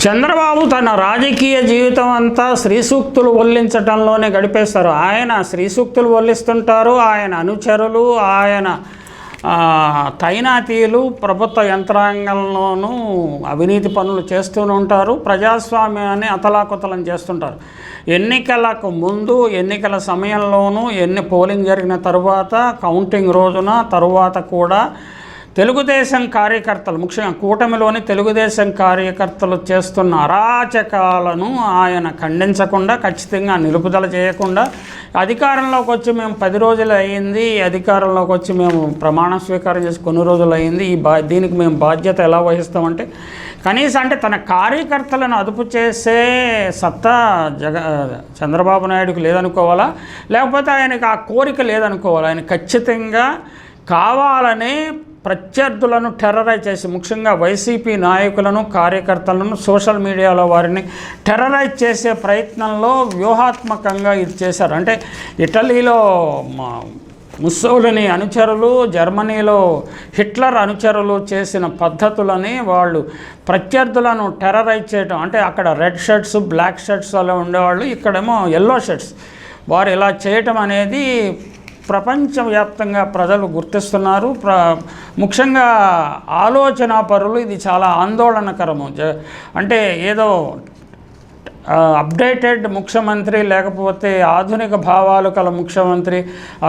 చంద్రబాబు తన రాజకీయ జీవితం అంతా శ్రీ సూక్తులు వల్లించడంలోనే గడిపేస్తారు. ఆయన శ్రీ సూక్తులు వల్లిస్తుంటారు. ఆయన అనుచరులు, ఆయన తైనాతీయులు ప్రభుత్వ యంత్రాంగంలోనూ అవినీతి పనులు చేస్తూనే ఉంటారు. ప్రజాస్వామ్యాన్ని అతలాకుతలం చేస్తుంటారు. ఎన్నికలకు ముందు, ఎన్నికల సమయంలోనూ, పోలింగ్ జరిగిన తరువాత, కౌంటింగ్ రోజున, తరువాత కూడా తెలుగుదేశం కార్యకర్తలు, ముఖ్యంగా కూటమిలోని తెలుగుదేశం కార్యకర్తలు చేస్తున్న అరాచకాలను ఆయన ఖండించకుండా, ఖచ్చితంగా నిలుపుదల చేయకుండా, అధికారంలోకి వచ్చి మేము 10 రోజులు అయ్యింది, అధికారంలోకి వచ్చి మేము ప్రమాణ స్వీకారం చేసి కొన్ని రోజులు అయ్యింది, దీనికి మేము బాధ్యత ఎలా వహిస్తామంటే, కనీసం అంటే తన కార్యకర్తలను అదుపు చేసే సత్తా చంద్రబాబు నాయుడుకు లేదనుకోవాలా, లేకపోతే ఆయనకు ఆ కోరిక లేదనుకోవాలా. ఆయన ఖచ్చితంగా కావాలనే ప్రత్యర్థులను టెర్రరైజ్ చేసి, ముఖ్యంగా వైసీపీ నాయకులను, కార్యకర్తలను, సోషల్ మీడియాలో వారిని టెర్రరైజ్ చేసే ప్రయత్నంలో వ్యూహాత్మకంగా ఇది చేశారు. అంటే ఇటలీలో ముస్సోలిని అనుచరులు, జర్మనీలో హిట్లర్ అనుచరులు చేసిన పద్ధతులని వాళ్ళు ప్రత్యర్థులను టెర్రరైజ్ చేయడం. అంటే అక్కడ రెడ్ షర్ట్స్, బ్లాక్ షర్ట్స్ అలా ఉండేవాళ్ళు, ఇక్కడేమో ఎల్లో షర్ట్స్. వారు ఇలా చేయటం అనేది ప్రపంచవ్యాప్తంగా ప్రజలు గుర్తిస్తున్నారు. ముఖ్యంగా ఆలోచనాపరులు ఇది చాలా ఆందోళనకరము. అంటే ఏదో అప్డేటెడ్ ముఖ్యమంత్రి, లేకపోతే ఆధునిక భావాలు కల ముఖ్యమంత్రి,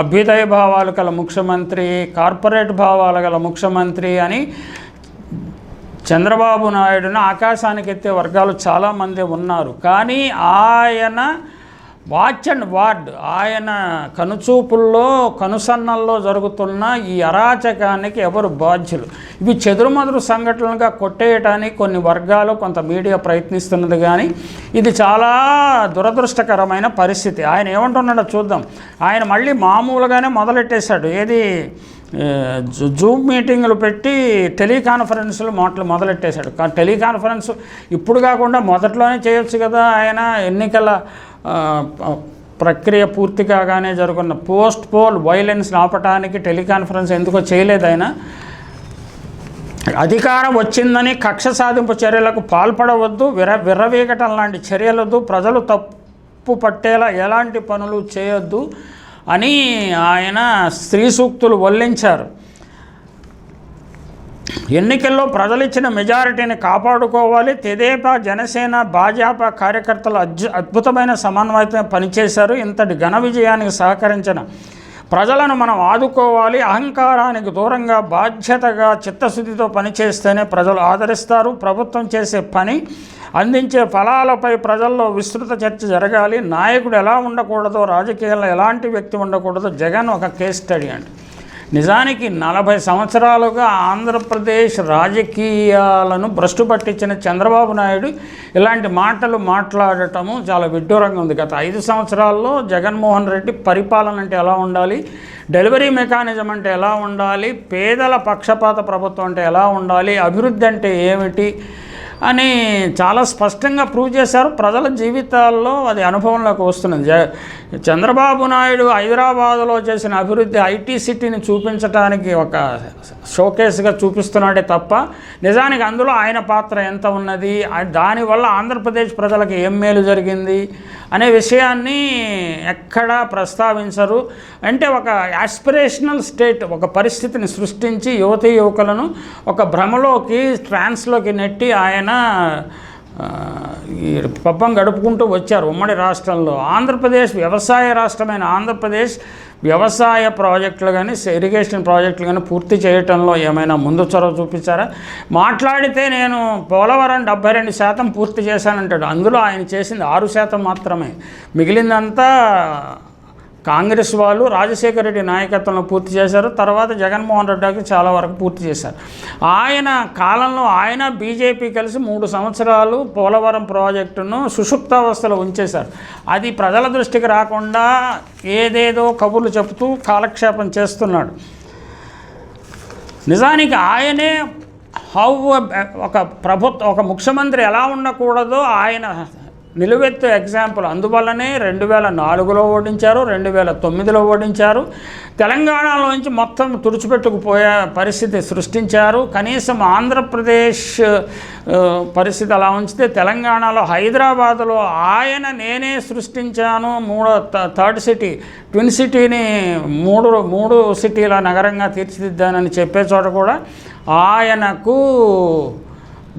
అభ్యుదయ భావాలు కల ముఖ్యమంత్రి, కార్పొరేట్ భావాలు గల ముఖ్యమంత్రి అని చంద్రబాబు నాయుడును ఆకాశానికి ఎత్తే వర్గాలు చాలామంది ఉన్నారు. కానీ ఆయన వాచ్ అండ్ వార్డ్, ఆయన కనుచూపుల్లో, కనుసన్నల్లో జరుగుతున్న ఈ అరాచకానికి ఎవరు బాధ్యులు? ఇవి చెదురుమదురు సంఘటనలుగా కొట్టేయటానికి కొన్ని వర్గాలు, కొంత మీడియా ప్రయత్నిస్తున్నది. కానీ ఇది చాలా దురదృష్టకరమైన పరిస్థితి. ఆయన ఏమంటున్నాడో చూద్దాం. ఆయన మళ్ళీ మామూలుగానే మొదలెట్టేశాడు. ఏది జూమ్ మీటింగులు పెట్టి టెలికాన్ఫరెన్స్లు మొదలెట్టేశాడు. టెలికాన్ఫరెన్స్ ఇప్పుడు కాకుండా మొదట్లోనే చేయొచ్చు కదా. ఆయన ఎన్నికల ప్రక్రియ పూర్తి కాగానే జరుగుతున్న పోస్ట్ పోల్ వైలెన్స్ ఆపటానికి టెలికాన్ఫరెన్స్ ఎందుకో చేయలేదు. ఆయన అధికారం వచ్చిందని కక్ష సాధింపు చర్యలకు పాల్పడవద్దు, విర్రవీగటం లాంటి చర్యలొద్దు, ప్రజలు తప్పు పట్టేలా ఎలాంటి పనులు చేయొద్దు అని ఆయన స్త్రీ సూక్తులు వల్లించారు. ఎన్నికల్లో ప్రజలిచ్చిన మెజారిటీని కాపాడుకోవాలి. తెదేపా, జనసేన, భాజపా కార్యకర్తలు అద్భుతమైన సమన్వయంతో పనిచేశారు. ఇంతటి ఘన విజయానికి సహకరించిన ప్రజలను మనం ఆదుకోవాలి. అహంకారానికి దూరంగా బాధ్యతగా, చిత్తశుద్ధితో పనిచేస్తేనే ప్రజలు ఆదరిస్తారు. ప్రభుత్వం చేసే పని, అందించే ఫలాలపై ప్రజల్లో విస్తృత చర్చ జరగాలి. నాయకుడు ఎలా ఉండకూడదో, రాజకీయాల్లో ఎలాంటి వ్యక్తి ఉండకూడదో జగన్ ఒక కేస్ స్టడీ అండి. నిజానికి 40 సంవత్సరాలుగా ఆంధ్రప్రదేశ్ రాజకీయాలను భ్రష్టు పట్టించిన చంద్రబాబు నాయుడు ఇలాంటి మాటలు మాట్లాడటము చాలా విడ్డూరంగా ఉంది. గత 5 సంవత్సరాల్లో జగన్మోహన్ రెడ్డి పరిపాలన అంటే ఎలా ఉండాలి, డెలివరీ మెకానిజం అంటే ఎలా ఉండాలి, పేదల పక్షపాత ప్రభుత్వం అంటే ఎలా ఉండాలి, అభివృద్ధి అంటే ఏమిటి అని చాలా స్పష్టంగా ప్రూవ్ చేశారు. ప్రజల జీవితాల్లో అది అనుభవంలోకి వస్తున్నది. చంద్రబాబు నాయుడు హైదరాబాదులో చేసిన అభివృద్ధి ఐటీ సిటీని చూపించడానికి ఒక షోకేస్గా చూపిస్తున్నాడే తప్ప నిజానికి అందులో ఆయన పాత్ర ఎంత ఉన్నది, దానివల్ల ఆంధ్రప్రదేశ్ ప్రజలకు ఏం మేలు జరిగింది అనే విషయాన్ని ఎక్కడా ప్రస్తావించరు. అంటే ఒక యాస్పిరేషనల్ స్టేట్, ఒక పరిస్థితిని సృష్టించి యువతీ యువకులను ఒక భ్రమలోకి, ట్రాన్స్లోకి నెట్టి ఆయన ఈ పబ్బం గడుపుకుంటూ వచ్చారు. ఉమ్మడి రాష్ట్రంలో ఆంధ్రప్రదేశ్ వ్యవసాయ రాష్ట్రమైన ఆంధ్రప్రదేశ్ వ్యవసాయ ప్రాజెక్టులు కానీ, ఇరిగేషన్ ప్రాజెక్టులు కానీ పూర్తి చేయటంలో ఏమైనా ముందు చొరవ చూపించారా? మాట్లాడితే నేను పోలవరం 72% పూర్తి చేశానంటాడు. అందులో ఆయన చేసింది 6% మాత్రమే. మిగిలిందంతా కాంగ్రెస్ వాళ్ళు రాజశేఖర రెడ్డి నాయకత్వంలో పూర్తి చేశారు. తర్వాత జగన్మోహన్ రెడ్డికి చాలా వరకు పూర్తి చేశారు. ఆయన కాలంలో ఆయన బీజేపీ కలిసి 3 సంవత్సరాలు పోలవరం ప్రాజెక్టును సుషుప్తావస్థలో ఉంచేశారు. అది ప్రజల దృష్టికి రాకుండా ఏదేదో కబుర్లు చెబుతూ కాలక్షేపం చేస్తున్నాడు. నిజానికి ఆయనే ఒక ముఖ్యమంత్రి ఎలా ఉండకూడదో ఆయన నిలువెత్తు ఎగ్జాంపుల్. అందువల్లనే 2004లో ఓడించారు, 2009లో ఓడించారు. తెలంగాణలోంచి మొత్తం తుడిచిపెట్టుకుపోయే పరిస్థితి సృష్టించారు. కనీసం ఆంధ్రప్రదేశ్ పరిస్థితి అలా ఉంచితే తెలంగాణలో హైదరాబాదులో ఆయన నేనే సృష్టించాను, థర్డ్ సిటీ, ట్విన్ సిటీని మూడు సిటీల నగరంగా తీర్చిదిద్దానని చెప్పే చోట కూడా ఆయనకు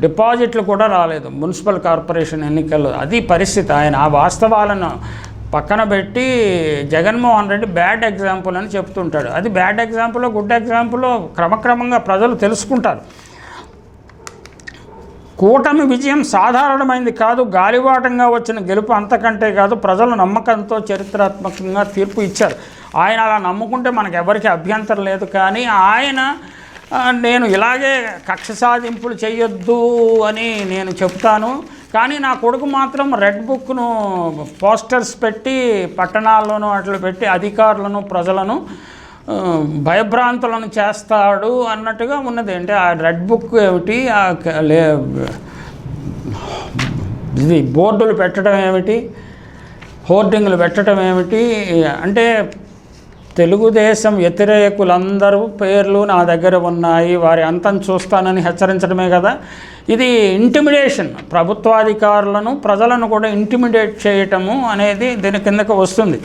డిపాజిట్లు కూడా రాలేదు మున్సిపల్ కార్పొరేషన్ ఎన్నికల్లో. అది పరిస్థితి. ఆయన ఆ వాస్తవాలను పక్కన పెట్టి జగన్మోహన్ రెడ్డి బ్యాడ్ ఎగ్జాంపుల్ అని చెప్తుంటాడు. అది బ్యాడ్ ఎగ్జాంపుల్, గుడ్ ఎగ్జాంపుల్ క్రమక్రమంగా ప్రజలు తెలుసుకుంటారు. కూటమి విజయం సాధారణమైంది కాదు, గాలివాటంగా వచ్చిన గెలుపు అంతకంటే కాదు. ప్రజలు నమ్మకంతో చరిత్రాత్మకంగా తీర్పు ఇచ్చారు. ఆయన అలా నమ్ముకుంటే మనకు ఎవరికి అభ్యంతరం లేదు. కానీ ఆయన నేను ఇలాగే కక్ష సాధింపులు చేయొద్దు అని నేను చెప్తాను, కానీ నా కొడుకు మాత్రం రెడ్ బుక్ను పోస్టర్స్ పెట్టి పట్టణాల్లోనూ అట్లా పెట్టి అధికారులను ప్రజలను భయభ్రాంతులను చేస్తాడు అన్నట్టుగా ఉన్నది. అంటే ఆ రెడ్ బుక్ ఏమిటి, ఇది బోర్డులు పెట్టడం ఏమిటి, హోర్డింగ్లు పెట్టడం ఏమిటి, అంటే తెలుగుదేశం వ్యతిరేకులందరూ పేర్లు నా దగ్గర ఉన్నాయి, వారి అంతం చూస్తానని హెచ్చరించడమే కదా. ఇది ఇంటిమిడేషన్, ప్రభుత్వాధికారులను ప్రజలను కూడా ఇంటిమిడేట్ చేయటము అనేది దీని కిందకు వస్తుంది.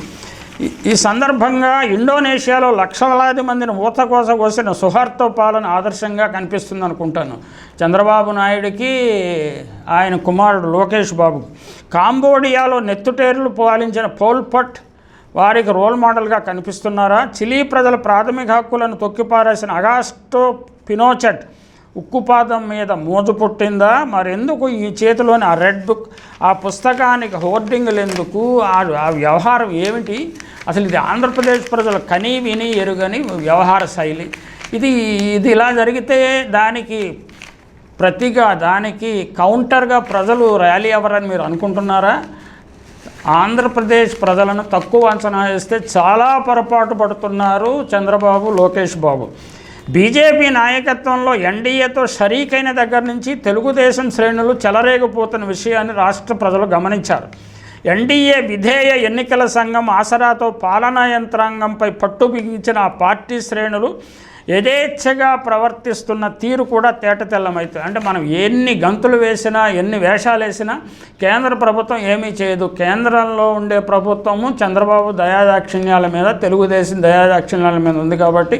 ఈ సందర్భంగా ఇండోనేషియాలో లక్షలాది మందిని ఊతకోస కోసిన సుహార్తో పాలన ఆదర్శంగా కనిపిస్తుంది అనుకుంటాను చంద్రబాబు నాయుడికి, ఆయన కుమారుడు లోకేష్ బాబు. కాంబోడియాలో నెత్తుటేర్లు పాలించిన పోల్ పట్ వారికి రోల్ మోడల్గా కనిపిస్తున్నారా? చిలీ ప్రజల ప్రాథమిక హక్కులను తొక్కిపారేసిన అగాస్టో పినోచెట్ ఉక్కుపాదం మీద మోజు పుట్టిందా? మరెందుకు ఈ చేతిలోని ఆ రెడ్ బుక్, ఆ పుస్తకానికి హోర్డింగ్లు ఎందుకు, ఆ వ్యవహారం ఏమిటి? అసలు ఇది ఆంధ్రప్రదేశ్ ప్రజలు కనీ విని ఎరుగని వ్యవహార శైలి. ఇది ఇలా జరిగితే దానికి ప్రతిగా, దానికి కౌంటర్గా ప్రజలు ర్యాలీ అవ్వరని మీరు అనుకుంటున్నారా? ఆంధ్రప్రదేశ్ ప్రజలను తక్కువ అంచనా వేస్తే చాలా పొరపాటు పడుతున్నారు చంద్రబాబు, లోకేష్ బాబు. బీజేపీ నాయకత్వంలో ఎన్డీఏతో షరీకైన దగ్గర నుంచి తెలుగుదేశం శ్రేణులు చెలరేగిపోతున్న విషయాన్ని రాష్ట్ర ప్రజలు గమనించారు. ఎన్డీఏ విధేయ ఎన్నికల సంఘం ఆసరాతో పాలనా యంత్రాంగంపై పట్టు బిగించిన ఆ పార్టీ శ్రేణులు యథేచ్ఛగా ప్రవర్తిస్తున్న తీరు కూడా తేటతెల్లమవుతుంది. అంటే మనం ఎన్ని గంతులు వేసినా, ఎన్ని వేషాలు వేసినా కేంద్ర ప్రభుత్వం ఏమీ చేయదు. కేంద్రంలో ఉండే ప్రభుత్వము చంద్రబాబు దయాదాక్షిణ్యాల మీద, తెలుగుదేశం దయాదాక్షిణ్యాల మీద ఉంది కాబట్టి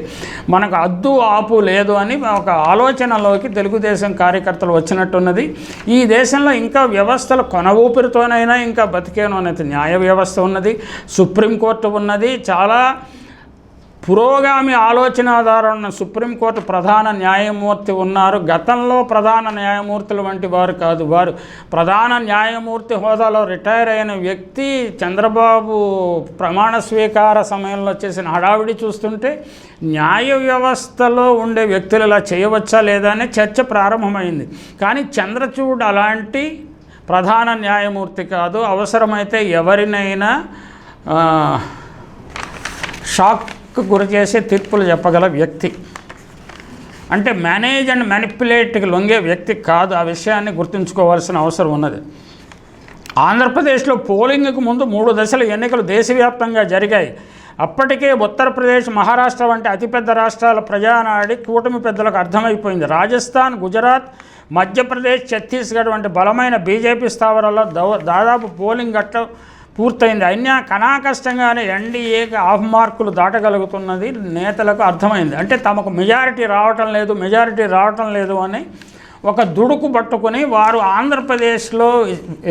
మనకు అద్దు ఆపు లేదు అని ఒక ఆలోచనలోకి తెలుగుదేశం కార్యకర్తలు వచ్చినట్టున్నది. ఈ దేశంలో ఇంకా వ్యవస్థలు కొన ఊపిరితోనైనా ఇంకా బతికేను అనేది న్యాయ వ్యవస్థ ఉన్నది, సుప్రీంకోర్టు ఉన్నది. చాలా పురోగామి ఆలోచనాధార ఉన్న సుప్రీంకోర్టు ప్రధాన న్యాయమూర్తి ఉన్నారు. గతంలో ప్రధాన న్యాయమూర్తులు వంటి వారు కాదు, వారు ప్రధాన న్యాయమూర్తి హోదాలో రిటైర్ అయిన వ్యక్తి. చంద్రబాబు ప్రమాణ స్వీకార సమయంలో చేసిన హడావిడి చూస్తుంటే న్యాయ వ్యవస్థలో ఉండే వ్యక్తులు ఇలా చేయవచ్చా లేదా అనే చర్చ ప్రారంభమైంది. కానీ చంద్రచూడ్ అలాంటి ప్రధాన న్యాయమూర్తి కాదు. అవసరమైతే ఎవరినైనా షాక్ గురి చేసే తీర్పులు చెప్పగల వ్యక్తి. అంటే మేనేజ్ అండ్ మ్యానిపులేట్కి లొంగే వ్యక్తి కాదు. ఆ విషయాన్ని గుర్తుంచుకోవాల్సిన అవసరం ఉన్నది. ఆంధ్రప్రదేశ్లో పోలింగ్కు ముందు 3 దశల ఎన్నికలు దేశవ్యాప్తంగా జరిగాయి. అప్పటికే ఉత్తరప్రదేశ్, మహారాష్ట్ర వంటి అతిపెద్ద రాష్ట్రాల ప్రజానాడి కూటమి పెద్దలకు అర్థమైపోయింది. రాజస్థాన్, గుజరాత్, మధ్యప్రదేశ్, ఛత్తీస్గఢ్ వంటి బలమైన బీజేపీ స్థావరాల్లో దాదాపు పోలింగ్ గట్ట పూర్తయింది. అయినా కనాకష్టంగానే ఎన్డీఏకి హాఫ్ మార్కులు దాటగలుగుతున్నది నేతలకు అర్థమైంది. అంటే తమకు మెజారిటీ రావటం లేదు అని ఒక దుడుకు పట్టుకుని వారు ఆంధ్రప్రదేశ్లో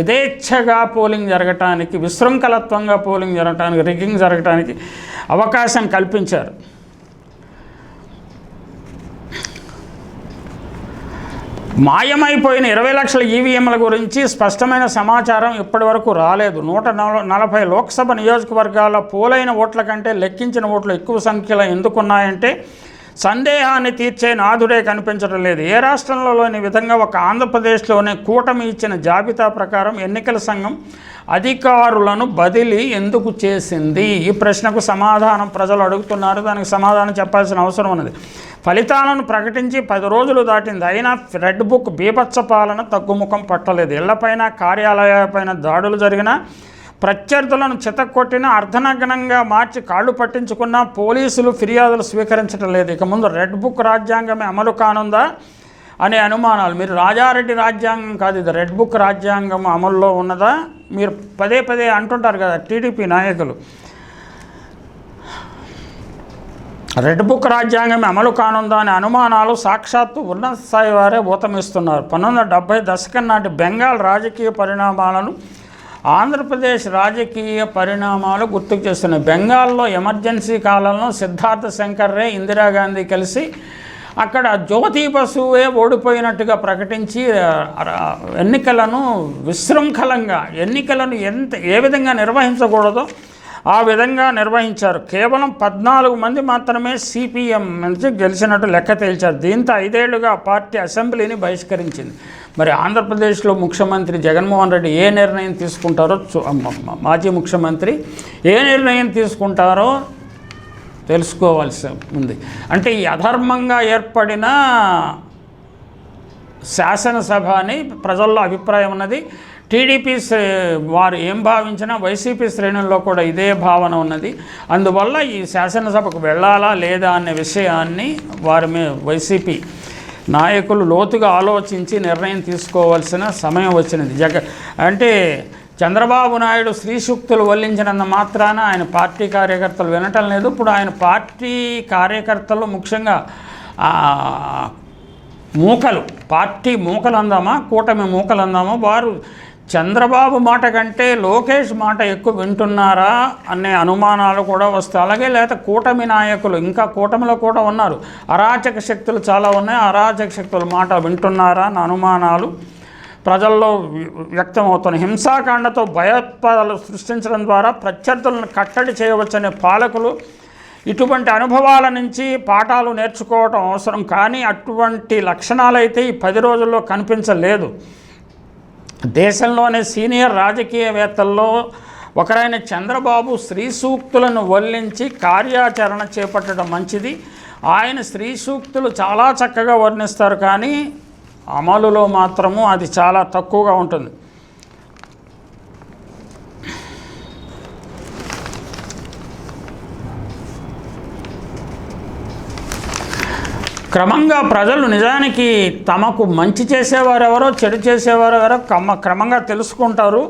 యథేచ్ఛగా పోలింగ్ జరగటానికి, విశృంఖలత్వంగా పోలింగ్ జరగటానికి, రిగ్గింగ్ జరగటానికి అవకాశం కల్పించారు. మాయమైపోయిన 20 లక్షల ఈవీఎంల గురించి స్పష్టమైన సమాచారం ఇప్పటి వరకు రాలేదు. 140 లోక్సభ నియోజకవర్గాల పోలైన ఓట్ల కంటే లెక్కించిన ఓట్లు ఎక్కువ సంఖ్యలో ఎందుకున్నాయంటే సందేహాన్ని తీర్చే నాథుడే కనిపించడం లేదు. ఏ రాష్ట్రంలోని విధంగా ఒక ఆంధ్రప్రదేశ్లోనే కూటమి ఇచ్చిన జాబితా ప్రకారం ఎన్నికల సంఘం అధికారులను బదిలీ ఎందుకు చేసింది? ఈ ప్రశ్నకు సమాధానం ప్రజలు అడుగుతున్నారు. దానికి సమాధానం చెప్పాల్సిన అవసరం ఉన్నది. ఫలితాలను ప్రకటించి 10 రోజులు దాటింది. అయినా రెడ్ బుక్ బీభత్స పాలన తగ్గుముఖం పట్టలేదు. ఇళ్లపైన కార్యాలయాలపైన దాడులు జరిగినా, ప్రత్యర్థులను చితక్కొట్టిన, అర్ధనగ్నంగా మార్చి కాళ్ళు పట్టించుకున్న పోలీసులు ఫిర్యాదులు స్వీకరించడం లేదు. ఇక ముందు రెడ్ బుక్ రాజ్యాంగమే అమలు కానుందా అనే అనుమానాలు. మీరు రాజారెడ్డి రాజ్యాంగం కాదు, ఇది రెడ్ బుక్ రాజ్యాంగం అమల్లో ఉన్నదా? మీరు పదే పదే అంటుంటారు కదా టీడీపీ నాయకులు. రెడ్ బుక్ రాజ్యాంగమే అమలు కానుందా అనే అనుమానాలు సాక్షాత్తు ఉన్నత స్థాయి వారే ఊతమిస్తున్నారు. 1970 దశకం నాటి బెంగాల్ రాజకీయ పరిణామాలను ఆంధ్రప్రదేశ్ రాజకీయ పరిణామాలు గుర్తుకు చేస్తున్నాయి. బెంగాల్లో ఎమర్జెన్సీ కాలంలో సిద్ధార్థ శంకర్ రే, ఇందిరాగాంధీ కలిసి అక్కడ జ్యోతి బసువే ఓడిపోయినట్టుగా ప్రకటించి ఎన్నికలను విశృంఖలంగా ఏ విధంగా నిర్వహించకూడదో ఆ విధంగా నిర్వహించారు. కేవలం 14 మంది మాత్రమే సిపిఎం నుంచి గెలిచినట్టు లెక్క తేల్చారు. దీంతో 5 ఏళ్లుగా పార్టీ అసెంబ్లీని బహిష్కరించింది. మరి ఆంధ్రప్రదేశ్లో ముఖ్యమంత్రి జగన్మోహన్ రెడ్డి ఏ నిర్ణయం తీసుకుంటారో, మాజీ ముఖ్యమంత్రి ఏ నిర్ణయం తీసుకుంటారో తెలుసుకోవాల్సి ఉంది. అంటే ఈ అధర్మంగా ఏర్పడిన శాసనసభ అని ప్రజల్లో అభిప్రాయం ఉన్నది. టీడీపీ వారు ఏం భావించినా వైసీపీ శ్రేణుల్లో కూడా ఇదే భావన ఉన్నది. అందువల్ల ఈ శాసనసభకు వెళ్ళాలా లేదా అనే విషయాన్ని వైసీపీ నాయకులు లోతుగా ఆలోచించి నిర్ణయం తీసుకోవాల్సిన సమయం వచ్చినది. అంటే చంద్రబాబు నాయుడు స్త్రీ సూక్తులు వల్లించినంత మాత్రాన ఆయన పార్టీ కార్యకర్తలు వినటం లేదు. ఇప్పుడు ఆయన పార్టీ కార్యకర్తలు ముఖ్యంగా పార్టీ మూకలు అందామా, కూటమి మూకలు అందామా, వారు చంద్రబాబు మాట కంటే లోకేష్ మాట ఎక్కువ వింటున్నారా అనే అనుమానాలు కూడా వస్తాయి. అలాగే లేకపోతే కూటమి నాయకులు ఇంకా కూటమిలో కూడా ఉన్నారు, అరాచక శక్తులు చాలా ఉన్నాయి, అరాచక శక్తుల మాట వింటున్నారా అన్న అనుమానాలు ప్రజల్లో వ్యక్తమవుతున్నాయి. హింసాకాండతో భయోత్పాదాలు సృష్టించడం ద్వారా ప్రత్యర్థులను కట్టడి చేయవచ్చనే పాలకులు ఇటువంటి అనుభవాల నుంచి పాఠాలు నేర్చుకోవటం అవసరం. కానీ అటువంటి లక్షణాలైతే ఈ 10 రోజుల్లో కనిపించలేదు. దేశంలోనే సీనియర్ రాజకీయవేత్తల్లో ఒకరైన చంద్రబాబు స్త్రీ సూక్తులను వల్లించి కార్యాచరణ చేపట్టడం మంచిది. ఆయన స్త్రీ సూక్తులు చాలా చక్కగా వర్ణిస్తారు, కానీ అమలులో మాత్రము అది చాలా తక్కువగా ఉంటుంది. క్రమంగా ప్రజలు నిజానికి తమకు మంచి చేసేవారెవరో చెడు చేసేవారెవరో క్రమంగా తెలుసుకుంటారు.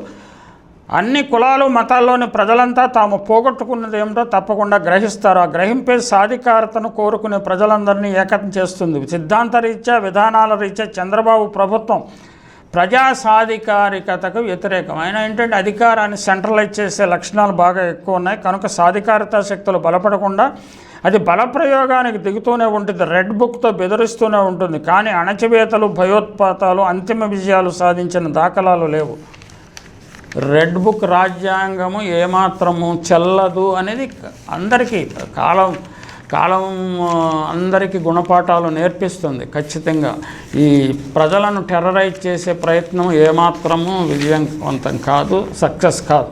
అన్ని కులాలు మతాల్లోని ప్రజలంతా తాము పోగొట్టుకున్నది ఏమిటో తప్పకుండా గ్రహిస్తారు. ఆ గ్రహింపే సాధికారతను కోరుకునే ప్రజలందరినీ ఏకం చేస్తుంది. సిద్ధాంత రీత్యా విధానాల రీత్యా చంద్రబాబు ప్రభుత్వం ప్రజా సాధికారికతకు వ్యతిరేకం. ఆయన ఏంటంటే అధికారాన్ని సెంట్రలైజ్ చేసే లక్షణాలు బాగా ఎక్కువ ఉన్నాయి. కనుక సాధికారత శక్తులు బలపడకుండా అది బలప్రయోగానికి దిగుతూనే ఉంటుంది, రెడ్ బుక్తో బెదిరిస్తూనే ఉంటుంది. కానీ అణచివేతలు, భయోత్పాతాలు, అంతిమ విజయాలు సాధించిన దాఖలాలు లేవు. రెడ్ బుక్ రాజ్యాంగము ఏమాత్రము చెల్లదు అనేది అందరికీ కాలం అందరికీ గుణపాఠాలు నేర్పిస్తుంది. ఖచ్చితంగా ఈ ప్రజలను టెర్రరైజ్ చేసే ప్రయత్నం ఏమాత్రము విజయవంతం కాదు, సక్సెస్ కాదు.